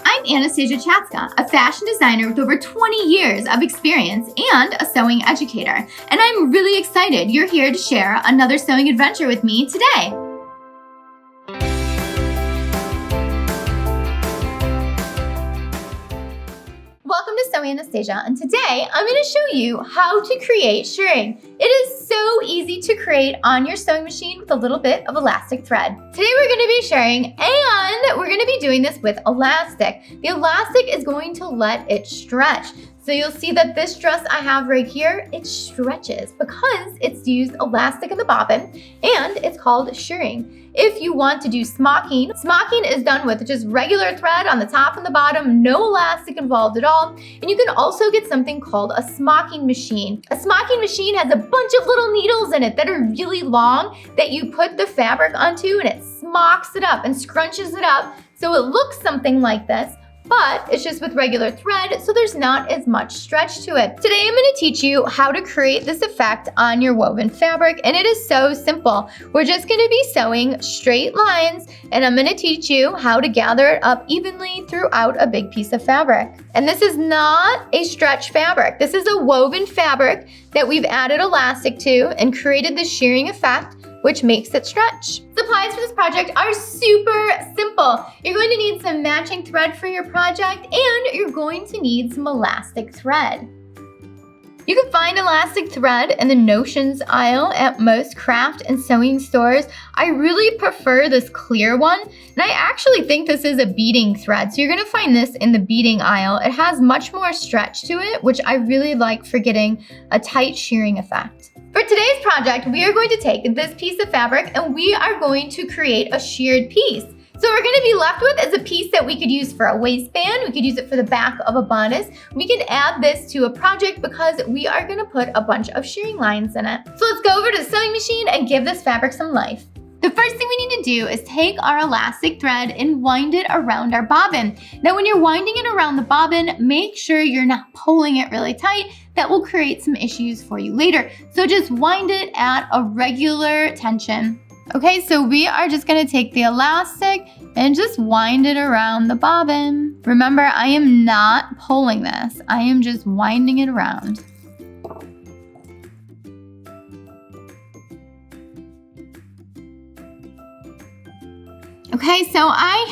I'm Anastasia Chatzka, a fashion designer with over 20 years of experience and a sewing educator. And I'm really excited you're here to share another sewing adventure with me today. Welcome to Sewing Anastasia, and today I'm going to show you how to create shirring. It is so easy to create on your sewing machine with a little bit of elastic thread. Today we're going to be shirring, and we're going to be doing this with elastic. The elastic is going to let it stretch. So you'll see that this dress I have right here, it stretches because it's used elastic in the bobbin, and it's called shirring. If you want to do smocking is done with just regular thread on the top and the bottom, no elastic involved at all. And you can also get something called a smocking machine. A smocking machine has a bunch of little needles in it that are really long that you put the fabric onto, and it smocks it up and scrunches it up so it looks something like this. But it's just with regular thread, so there's not as much stretch to it. Today I'm going to teach you how to create this effect on your woven fabric, and it is so simple. We're just going to be sewing straight lines, and I'm going to teach you how to gather it up evenly throughout a big piece of fabric. And this is not a stretch fabric. This is a woven fabric that we've added elastic to and created the shirring effect, which makes it stretch. Supplies for this project are super simple. You're going to need some matching thread for your project, and you're going to need some elastic thread. You can find elastic thread in the notions aisle at most craft and sewing stores. I really prefer this clear one, and I actually think this is a beading thread. So you're gonna find this in the beading aisle. It has much more stretch to it, which I really like for getting a tight shirring effect. For today's project, we are going to take this piece of fabric and we are going to create a shirred piece. So we're going to be left with is a piece that we could use for a waistband. We could use it for the back of a bodice. We can add this to a project because we are going to put a bunch of shirring lines in it. So let's go over to the sewing machine and give this fabric some life. The first thing we need to do is take our elastic thread and wind it around our bobbin. Now when you're winding it around the bobbin, make sure you're not pulling it really tight. That will create some issues for you later. So just wind it at a regular tension. Okay, so we are just gonna take the elastic and just wind it around the bobbin. Remember, I am not pulling this. I am just winding it around. Okay, so I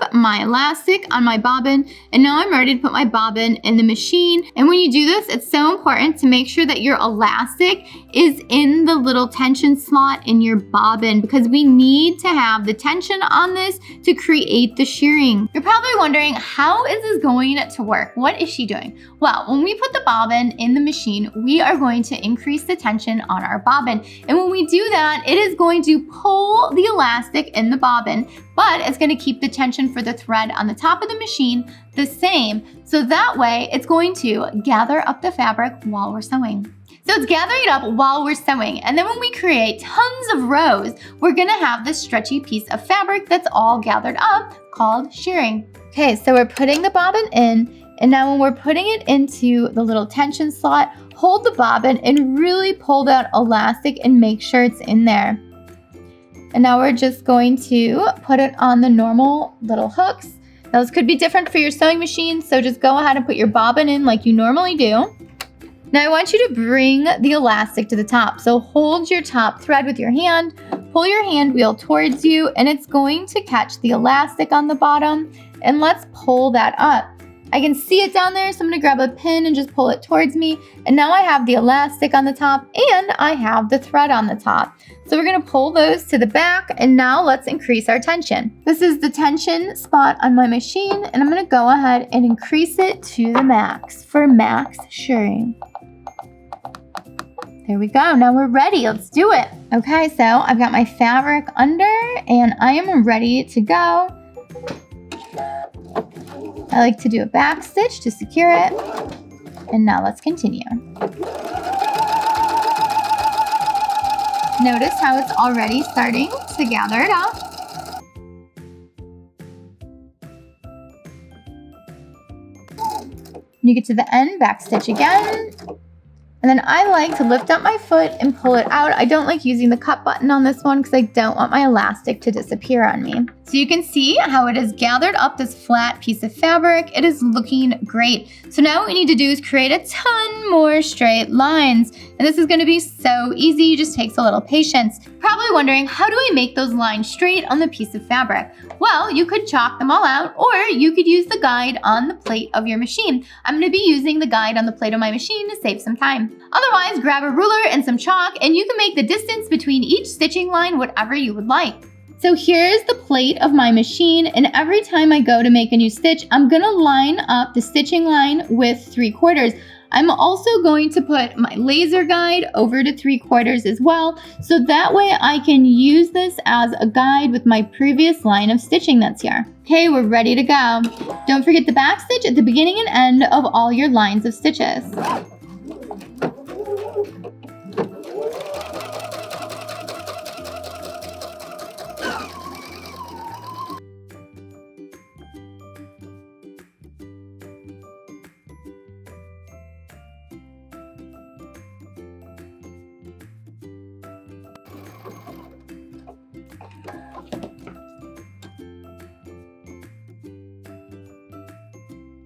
have my elastic on my bobbin, and now I'm ready to put my bobbin in the machine. And when you do this, it's so important to make sure that your elastic is in the little tension slot in your bobbin, because we need to have the tension on this to create the shirring. You're probably wondering, how is this going to work? What is she doing? Well, when we put the bobbin in the machine, we are going to increase the tension on our bobbin. And when we do that, it is going to pull the elastic in the bobbin, but it's going to keep the tension for the thread on the top of the machine the same. So that way it's going to gather up the fabric while we're sewing. So it's gathering it up while we're sewing. And then when we create tons of rows, we're going to have this stretchy piece of fabric that's all gathered up called shirring. Okay, so we're putting the bobbin in. And now when we're putting it into the little tension slot, hold the bobbin and really pull that elastic and make sure it's in there. And now we're just going to put it on the normal little hooks. Now this could be different for your sewing machine, so just go ahead and put your bobbin in like you normally do. Now I want you to bring the elastic to the top. So hold your top thread with your hand, pull your hand wheel towards you, and it's going to catch the elastic on the bottom. And let's pull that up. I can see it down there, so I'm gonna grab a pin and just pull it towards me. And now I have the elastic on the top and I have the thread on the top. So we're gonna pull those to the back, and now let's increase our tension. This is the tension spot on my machine, and I'm gonna go ahead and increase it to the max for max shirring. There we go, now we're ready, let's do it. Okay, so I've got my fabric under and I am ready to go. I like to do a back stitch to secure it. And now let's continue. Notice how it's already starting to gather it up. When you get to the end, back stitch again. And then I like to lift up my foot and pull it out. I don't like using the cut button on this one because I don't want my elastic to disappear on me. So you can see how it has gathered up this flat piece of fabric. It is looking great. So now what we need to do is create a ton more straight lines. And this is gonna be so easy, just takes a little patience. Probably wondering, how do I make those lines straight on the piece of fabric? Well, you could chalk them all out, or you could use the guide on the plate of your machine. I'm gonna be using the guide on the plate of my machine to save some time. Otherwise, grab a ruler and some chalk, and you can make the distance between each stitching line whatever you would like. So here's the plate of my machine, and every time I go to make a new stitch, I'm gonna line up the stitching line with 3/4. I'm also going to put my laser guide over to 3/4 as well, so that way I can use this as a guide with my previous line of stitching that's here. Okay, we're ready to go. Don't forget the back stitch at the beginning and end of all your lines of stitches.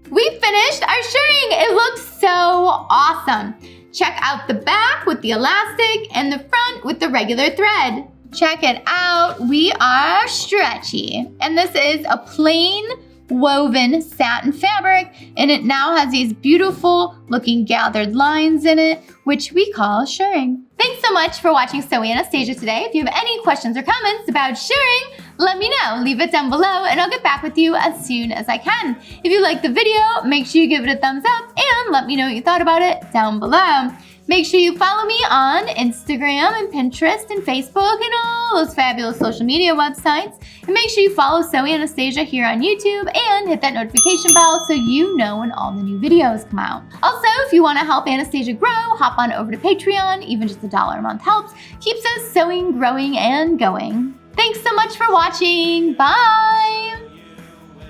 We finished our shirring. It looks so awesome. Check out the back with the elastic and the front with the regular thread. Check it out. We are stretchy. And this is a plain woven satin fabric, and it now has these beautiful looking gathered lines in it, which we call shirring. Thanks so much for watching Sewing Anastasia today. If you have any questions or comments about shirring, let me know. Leave it down below and I'll get back with you as soon as I can. If you liked the video, make sure you give it a thumbs up and let me know what you thought about it down below. Make sure you follow me on Instagram and Pinterest and Facebook and all those fabulous social media websites. And make sure you follow Sewing Anastasia here on YouTube and hit that notification bell so you know when all the new videos come out. Also, if you want to help Anastasia grow, hop on over to Patreon. Even just $1 a month helps. Keeps us sewing, growing, and going. Thanks so much for watching. Bye!